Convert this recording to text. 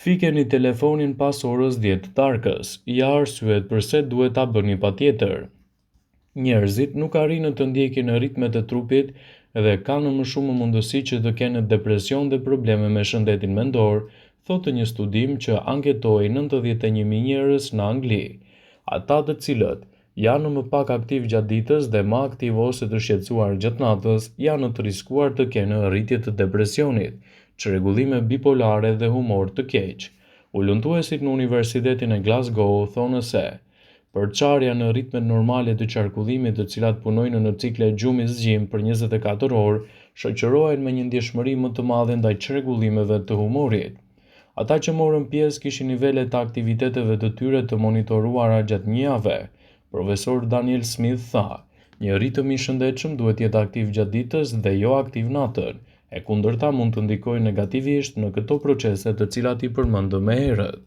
Fikeni telefonin pas orës 10 të darkës. Ja arsyet pse duhet ta bëni patjetër. Njerëzit nuk arrin të ndjekin ritmet e trupit dhe kanë më shumë mundësi që të kenë depresion dhe probleme me shëndetin mendor, thotë një studim që anketoi 91.000 njerëz në Angli. Ata të cilët janë më pak aktiv gjatë ditës dhe më aktiv ose të shqetësuar gjatë natës janë të riskuar të kenë rritje të depresionit, çrregullime bipolare dhe humor të keq. Ulëntuesit në Universitetin e Glasgow thonë se përçarja në ritmet normale të qarkullimit të cilat punojnë në cikle gjumi-zgjim për 24 orë, shoqërohen me një ndjeshmëri më të madhe ndaj çrregullimeve të humorit. Ata që morën pjesë kishin nivele të aktiviteteve të tyre të monitoruara gjatë një jave. Profesor Daniel Smith tha, një ritëm i shëndetshëm duhet jetë aktiv gjatë ditës dhe jo aktiv natën, e kundërta mund të ndikojë negativisht në këto procese të cilat i përmendëm më herët.